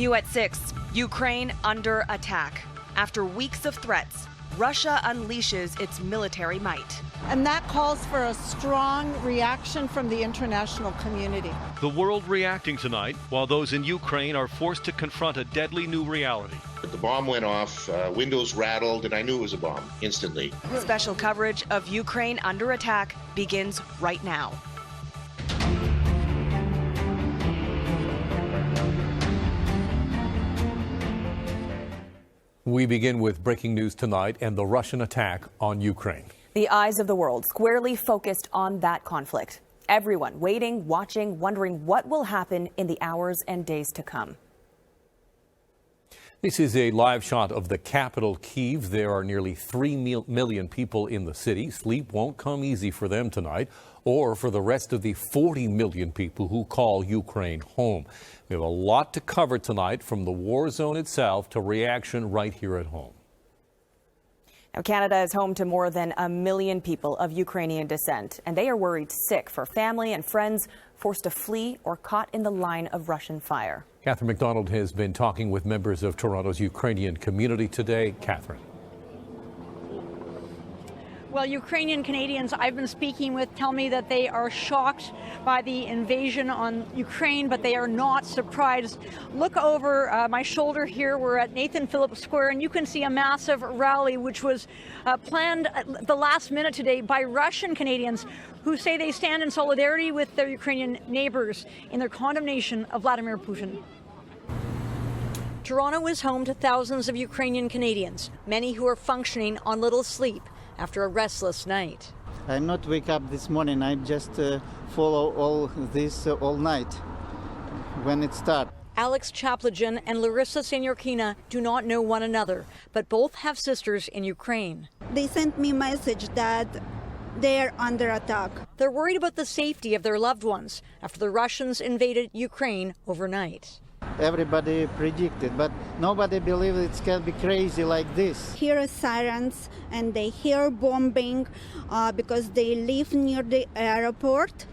New at 6, Ukraine under attack. After weeks of threats, Russia unleashes its military might. And that calls for a strong reaction from the international community. The world reacting tonight, while those in Ukraine are forced to confront a deadly new reality. The bomb went off, windows rattled, and I knew it was a bomb instantly. Special coverage of Ukraine under attack begins right now. We begin with breaking news tonight and the Russian attack on Ukraine. The eyes of the world squarely focused on that conflict. Everyone waiting, watching, wondering what will happen in the hours and days to come. This is a live shot of the capital, Kyiv. There are nearly 3 million people in the city. Sleep won't come easy for them tonight, or for the rest of the 40 million people who call Ukraine home. We have a lot to cover tonight, from the war zone itself to reaction right here at home. Now, Canada is home to more than 1 million people of Ukrainian descent, and they are worried sick for family and friends forced to flee or caught in the line of Russian fire. Catherine McDonald has been talking with members of Toronto's Ukrainian community today. Catherine. Well, Ukrainian Canadians I've been speaking with tell me that they are shocked by the invasion on Ukraine, but they are not surprised. Look over my shoulder here. We're at Nathan Phillips Square, and you can see a massive rally which was planned at the last minute today by Russian Canadians who say they stand in solidarity with their Ukrainian neighbors in their condemnation of Vladimir Putin. Toronto is home to thousands of Ukrainian Canadians, many who are functioning on little sleep after a restless night. I'm not wake up this morning. I just follow all this all night when it starts. Alex Chaplajan and Larissa Senyorkina do not know one another, but both have sisters in Ukraine. They sent me a message that they're under attack. They're worried about the safety of their loved ones after the Russians invaded Ukraine overnight. Everybody predicted, but nobody believed it can be crazy like this. Hear sirens and they hear bombing because they live near the airport,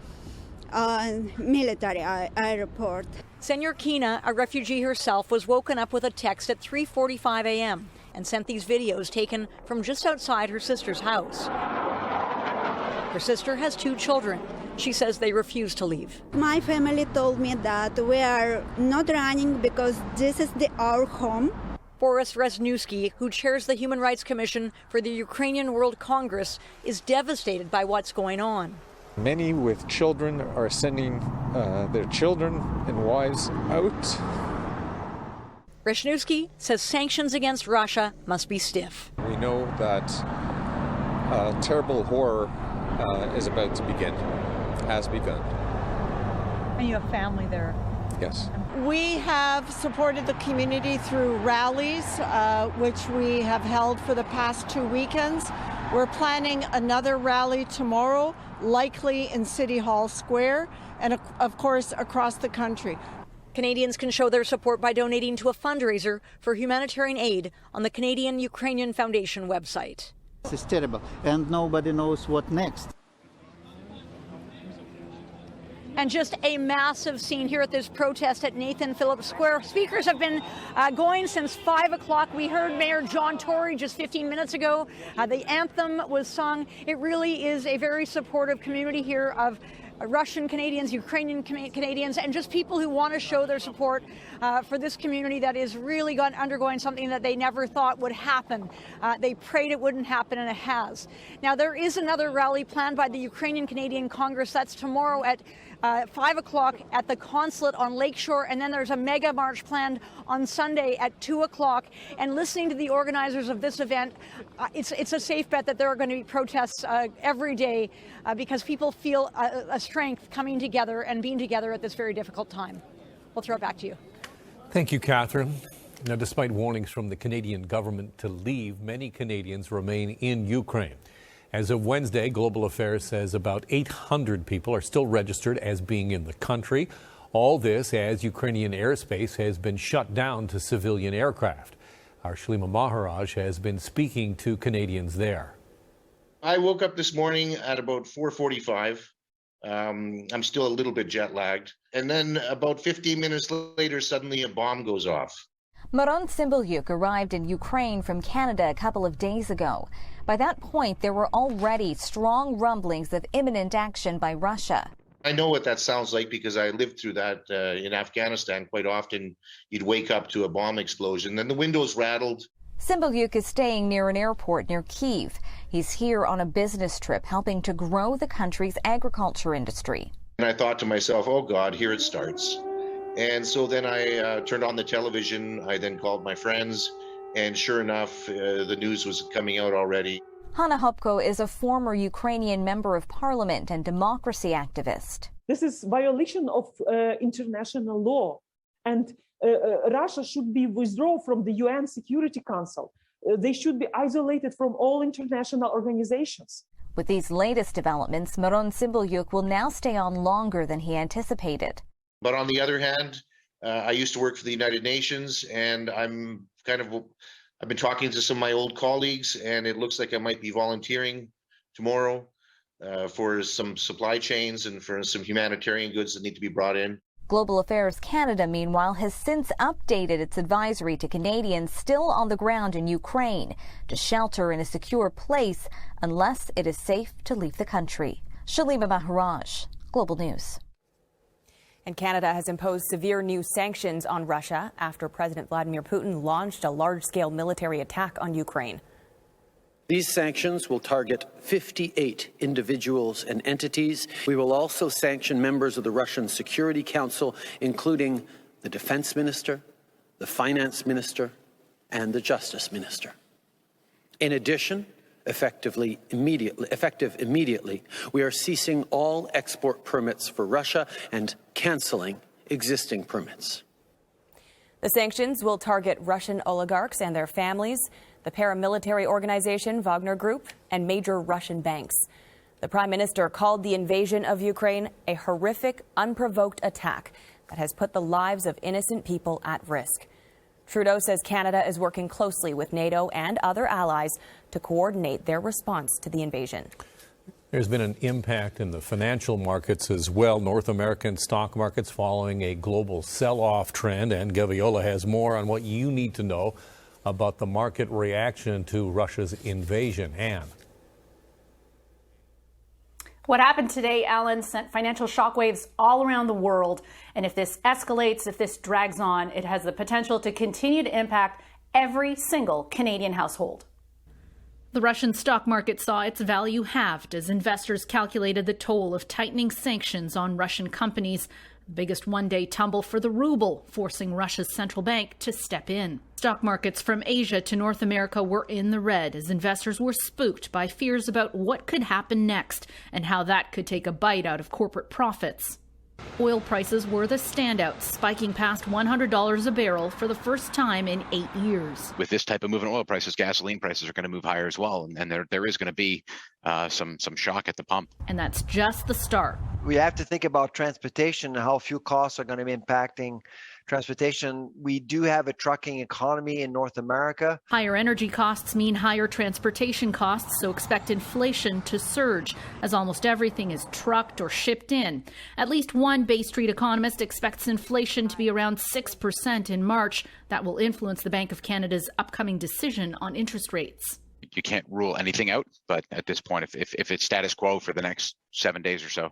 military airport. Senyorkina, a refugee herself, was woken up with a text at 3:45 a.m. and sent these videos taken from just outside her sister's house. Her sister has 2 children. She says they refuse to leave. My family told me that we are not running because this is our home. Boris Rezhnewski, who chairs the Human Rights Commission for the Ukrainian World Congress, is devastated by what's going on. Many with children are sending their children and wives out. Rezhnewski says sanctions against Russia must be stiff. We know that terrible horror is about to begin. Has begun. And you have family there. Yes. We have supported the community through rallies, which we have held for the past 2 weekends. We're planning another rally tomorrow, likely in City Hall Square, and of course across the country. Canadians can show their support by donating to a fundraiser for humanitarian aid on the Canadian Ukrainian Foundation website. It's terrible, and nobody knows what next. And just a massive scene here at this protest at Nathan Phillips Square. Speakers have been going since 5 o'clock. We heard Mayor John Tory just 15 minutes ago. The anthem was sung. It really is a very supportive community here of Russian Canadians, Ukrainian Canadians, and just people who want to show their support for this community that is really undergoing something that they never thought would happen. They prayed it wouldn't happen, and it has. Now, there is another rally planned by the Ukrainian Canadian Congress. That's tomorrow at 5 o'clock at the consulate on Lakeshore, and then there's a mega march planned on Sunday at 2 o'clock. And listening to the organizers of this event, it's a safe bet that there are going to be protests every day because people feel a strength coming together and being together at this very difficult time. We'll throw it back to you. Thank you, Catherine. Now, despite warnings from the Canadian government to leave, many Canadians remain in Ukraine. As of Wednesday, Global Affairs says about 800 people are still registered as being in the country. All this as Ukrainian airspace has been shut down to civilian aircraft. Our Shalima Maharaj has been speaking to Canadians there. I woke up this morning at about 4:45. I'm still a little bit jet lagged. And then about 15 minutes later, suddenly a bomb goes off. Myron Cymbilyuk arrived in Ukraine from Canada a couple of days ago. By that point, there were already strong rumblings of imminent action by Russia. I know what that sounds like because I lived through that in Afghanistan. Quite often, you'd wake up to a bomb explosion, then the windows rattled. Cymbilyuk is staying near an airport near Kyiv. He's here on a business trip helping to grow the country's agriculture industry. And I thought to myself, oh God, here it starts. And so then I turned on the television. I then called my friends. And sure enough, the news was coming out already. Hanna Hopko is a former Ukrainian member of parliament and democracy activist. This is violation of international law. And Russia should be withdrawn from the UN Security Council. They should be isolated from all international organizations. With these latest developments, Myron Cymbilyuk will now stay on longer than he anticipated. But on the other hand, I used to work for the United Nations, and I've been talking to some of my old colleagues, and it looks like I might be volunteering tomorrow for some supply chains and for some humanitarian goods that need to be brought in. Global Affairs Canada, meanwhile, has since updated its advisory to Canadians still on the ground in Ukraine to shelter in a secure place unless it is safe to leave the country. Shalima Maharaj, Global News. And Canada has imposed severe new sanctions on Russia after President Vladimir Putin launched a large-scale military attack on Ukraine. These sanctions will target 58 individuals and entities. We will also sanction members of the Russian Security Council, including the Defense Minister, the Finance Minister, and the Justice Minister. In addition, effective immediately, we are ceasing all export permits for Russia and canceling existing permits. The sanctions will target Russian oligarchs and their families, the paramilitary organization Wagner Group, and major Russian banks. The Prime Minister called the invasion of Ukraine a horrific, unprovoked attack that has put the lives of innocent people at risk. Trudeau says Canada is working closely with NATO and other allies to coordinate their response to the invasion. There's been an impact in the financial markets as well. North American stock markets following a global sell-off trend, and Gaviola has more on what you need to know about the market reaction to Russia's invasion. Anne. What happened today, Alan, sent financial shockwaves all around the world. And if this escalates, if this drags on, it has the potential to continue to impact every single Canadian household. The Russian stock market saw its value halved as investors calculated the toll of tightening sanctions on Russian companies. The biggest one-day tumble for the ruble, forcing Russia's central bank to step in. Stock markets from Asia to North America were in the red as investors were spooked by fears about what could happen next and how that could take a bite out of corporate profits. Oil prices were the standout, spiking past $100 a barrel for the first time in 8 years. With this type of move in oil prices, gasoline prices are going to move higher as well, and there is going to be some shock at the pump. And that's just the start. We have to think about transportation and how fuel costs are going to be impacting transportation. We do have a trucking economy in North America. Higher energy costs mean higher transportation costs, so expect inflation to surge as almost everything is trucked or shipped in. At least one Bay Street economist expects inflation to be around 6% in March. That will influence the Bank of Canada's upcoming decision on interest rates. You can't rule anything out, but at this point, if it's status quo for the next 7 days or so,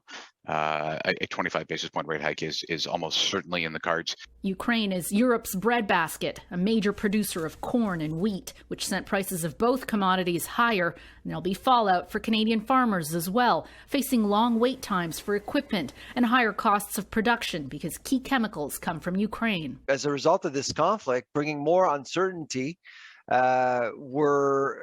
a 25 basis point rate hike is almost certainly in the cards. Ukraine is Europe's breadbasket, a major producer of corn and wheat, which sent prices of both commodities higher. And there'll be fallout for Canadian farmers as well, facing long wait times for equipment and higher costs of production because key chemicals come from Ukraine. As a result of this conflict, bringing more uncertainty, we're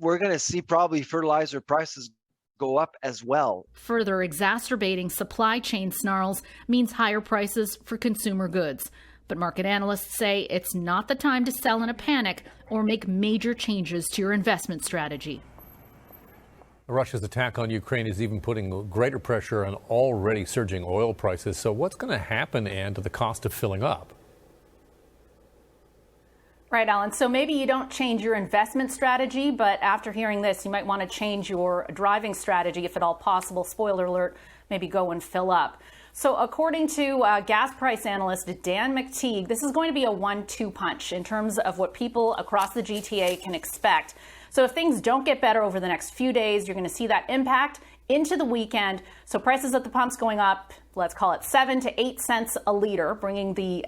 going to see probably fertilizer prices go up as well. Further exacerbating supply chain snarls means higher prices for consumer goods. But market analysts say it's not the time to sell in a panic or make major changes to your investment strategy. Russia's attack on Ukraine is even putting greater pressure on already surging oil prices. So what's going to happen, Anne, to the cost of filling up? Right, Alan. So maybe you don't change your investment strategy, but after hearing this, you might want to change your driving strategy if at all possible. Spoiler alert, maybe go and fill up. So according to gas price analyst Dan McTeague, this is going to be a 1-2 punch in terms of what people across the GTA can expect. So if things don't get better over the next few days, you're going to see that impact into the weekend. So prices at the pumps going up, let's call it 7 to 8 cents a liter, bringing the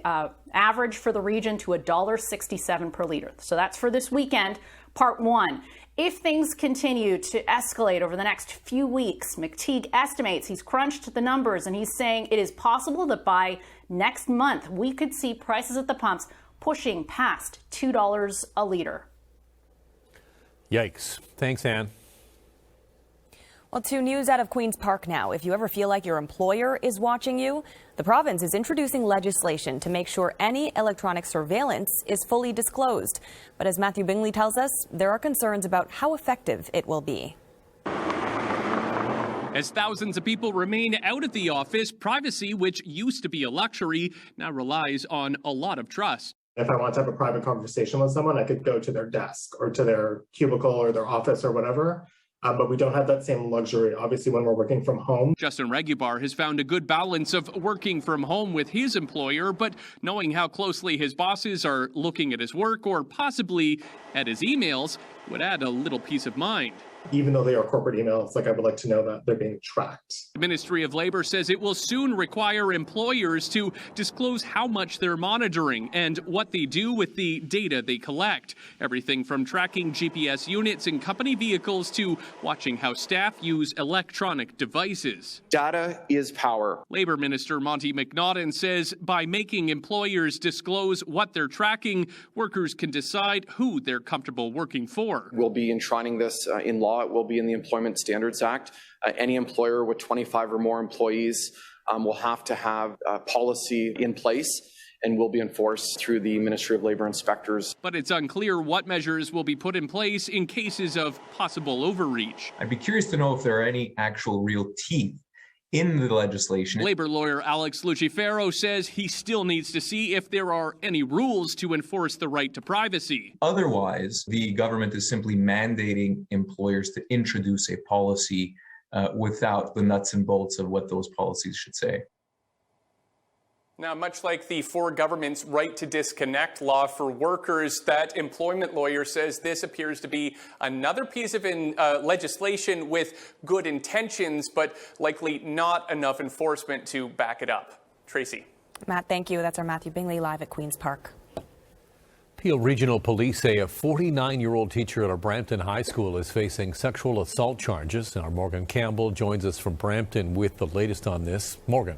average for the region to $1.67 per liter. So that's for this weekend, part one. If things continue to escalate over the next few weeks, McTeague estimates, he's crunched the numbers, and he's saying it is possible that by next month, we could see prices at the pumps pushing past $2 a liter. Yikes. Thanks, Ann. Well, to news out of Queen's Park now. If you ever feel like your employer is watching you, the province is introducing legislation to make sure any electronic surveillance is fully disclosed. But as Matthew Bingley tells us, there are concerns about how effective it will be. As thousands of people remain out of the office, privacy, which used to be a luxury, now relies on a lot of trust. If I want to have a private conversation with someone, I could go to their desk or to their cubicle or their office or whatever. But we don't have that same luxury, obviously, when we're working from home. Justin Regular has found a good balance of working from home with his employer, but knowing how closely his bosses are looking at his work or possibly at his emails would add a little peace of mind. Even though they are corporate emails, I would like to know that they're being tracked. The Ministry of Labor says it will soon require employers to disclose how much they're monitoring and what they do with the data they collect. Everything from tracking GPS units in company vehicles to watching how staff use electronic devices. Data is power. Labor Minister Monty McNaughton says by making employers disclose what they're tracking, workers can decide who they're comfortable working for. We'll be enshrining this in law. It will be in the Employment Standards Act. Any employer with 25 or more employees will have to have a policy in place and will be enforced through the Ministry of Labor inspectors. But it's unclear what measures will be put in place in cases of possible overreach. I'd be curious to know if there are any actual real teeth in the legislation. Labor lawyer Alex Lucifero says he still needs to see if there are any rules to enforce the right to privacy. Otherwise, the government is simply mandating employers to introduce a policy without the nuts and bolts of what those policies should say. Now, much like the For Government's right to disconnect law for workers, that employment lawyer says this appears to be another piece of legislation with good intentions, but likely not enough enforcement to back it up. Tracy. Matt, thank you. That's our Matthew Bingley live at Queen's Park. Peel Regional Police say a 49-year-old teacher at a Brampton high school is facing sexual assault charges. Our Morgan Campbell joins us from Brampton with the latest on this. Morgan.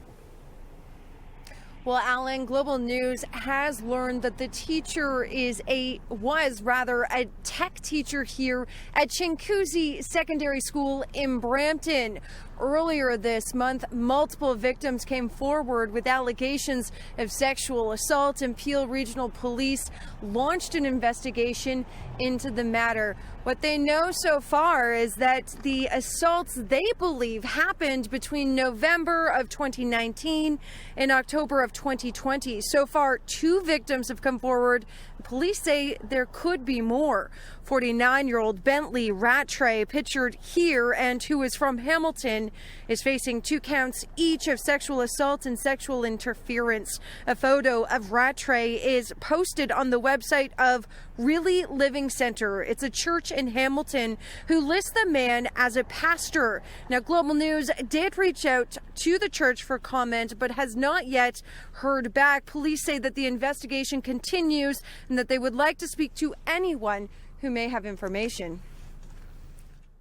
Well, Alan, Global News has learned that the teacher was a tech teacher here at Chinguacousy Secondary School in Brampton. Earlier this month, multiple victims came forward with allegations of sexual assault, and Peel Regional Police launched an investigation into the matter. What they know so far is that the assaults they believe happened between November of 2019 and October of 2020. So far, 2 victims have come forward. Police say there could be more. 49-year-old Bentley Rattray, pictured here and who is from Hamilton, is facing 2 counts each of sexual assault and sexual interference. A photo of Rattray is posted on the website of Really Living Center. It's a church in Hamilton who lists the man as a pastor. Now, Global News did reach out to the church for comment, but has not yet heard back. Police say that the investigation continues and that they would like to speak to anyone who may have information.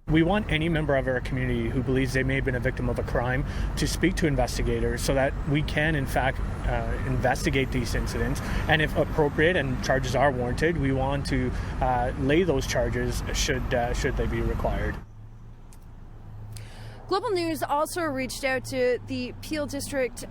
We want any member of our community who believes they may have been a victim of a crime to speak to investigators so that we can, in fact, investigate these incidents. And if appropriate and charges are warranted, we want to lay those charges should they be required. Global News also reached out to the Peel District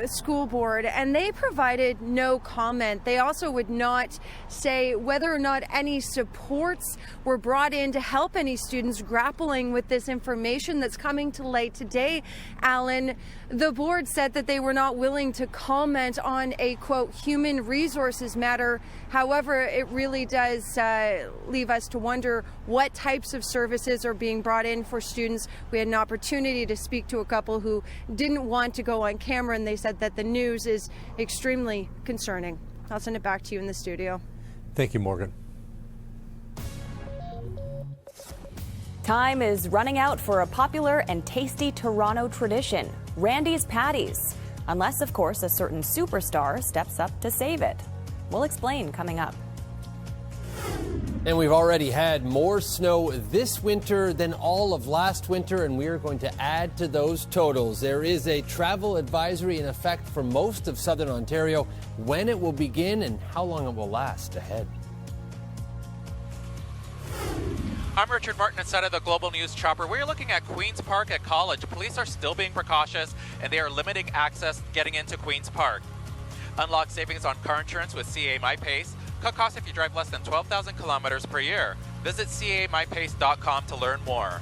School Board, and they provided no comment. They also would not say whether or not any supports were brought in to help any students grappling with this information that's coming to light today. Alan, the board said that they were not willing to comment on a, quote, human resources matter. However, it really does leave us to wonder what types of services are being brought in for students. We had an opportunity to speak to a couple who didn't want to go on camera, and they said that the news is extremely concerning. I'll send it back to you in the studio. Thank you, Morgan. Time is running out for a popular and tasty Toronto tradition, Randy's Patties. Unless, of course, a certain superstar steps up to save it. We'll explain coming up. And we've already had more snow this winter than all of last winter, and we are going to add to those totals. There is a travel advisory in effect for most of southern Ontario. When it will begin and how long it will last ahead. I'm Richard Martin inside of the Global News Chopper. We're looking at Queen's Park at College. Police are still being precautious and they are limiting access getting into Queen's Park. Unlock savings on car insurance with CAA MyPace. Cut costs if you drive less than 12,000 kilometers per year. Visit CAAMyPace.com to learn more.